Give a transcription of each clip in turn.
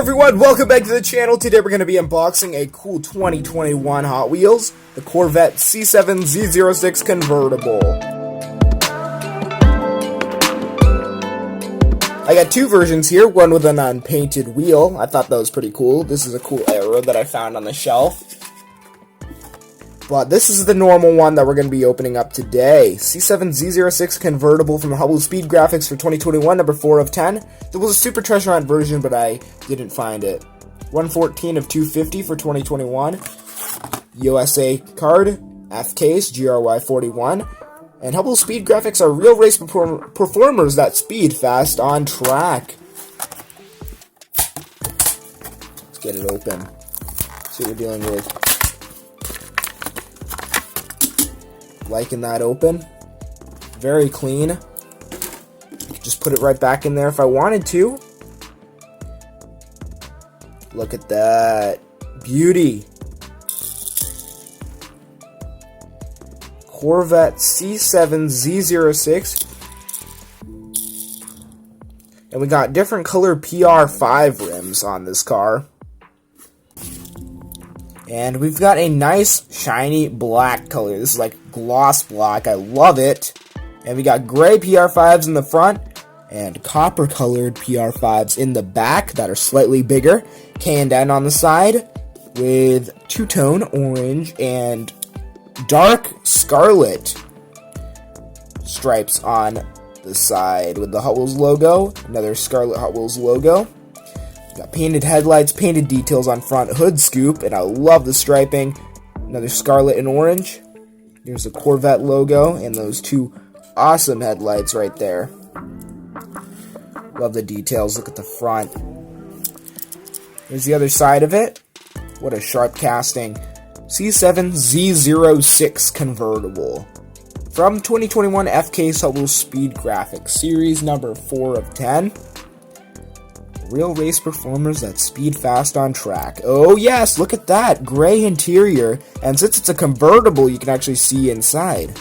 everyone, welcome back to the channel. Today we're going to be unboxing a cool 2021 Hot Wheels, the Corvette C7 Z06 Convertible. I got two versions here, one with an unpainted wheel. I thought that was pretty cool. This is a cool arrow that I found on the shelf. But this is the normal one that we're going to be opening up today. C7 Z06 Convertible from Hot Wheels Speed Graphics for 2021, number 4 of 10. There was a Super Treasure Hunt version, but I didn't find it. 114 of 250 for 2021. USA card, F case, GRY41. And Hot Wheels Speed Graphics are real race performers that speed fast on track. Let's get it open. See what we're dealing with. Liking that open. Very clean. Just put it right back in there if I wanted to. Look at that. Beauty. Corvette C7 Z06. And we got different color PR5 rims on this car. And we've got a nice, shiny black color. This is like gloss black. I love it. And we got gray PR5s in the front and copper-colored PR5s in the back that are slightly bigger. K&N on the side with two-tone orange and dark scarlet stripes on the side with the Hot Wheels logo. Another scarlet Hot Wheels logo. Got painted headlights, painted details on front hood scoop, and I love the striping. Another scarlet and orange. There's the Corvette logo and those two awesome headlights right there. Love the details. Look at the front. Here's the other side of it. What a sharp casting. C7 Z06 Convertible. From 2021 FK Hot Wheels Speed Graphics, series number 4 of 10. Real race performers that speed fast on track. Oh yes, look at that. Gray interior. And since it's a convertible, you can actually see inside.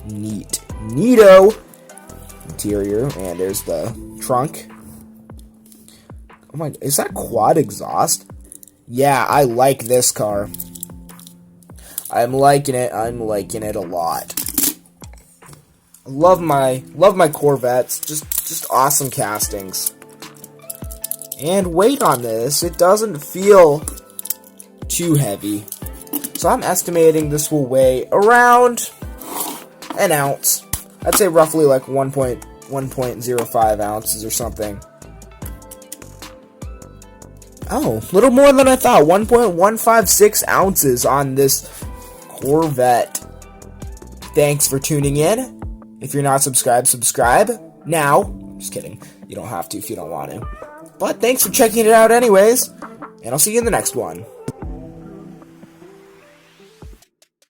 Neat. Neato. Interior. And there's the trunk. Oh my, is that quad exhaust? Yeah, I like this car. I'm liking it. I'm liking it a lot. I love my Corvettes. Just awesome castings. And weight on this, it doesn't feel too heavy. So I'm estimating this will weigh around an ounce. I'd say roughly like 1.05 ounces or something. Oh, a little more than I thought. 1.156 ounces on this Corvette. Thanks for tuning in. If you're not subscribed, subscribe now. Just kidding. You don't have to if you don't want to. But thanks for checking it out anyways, and I'll see you in the next one.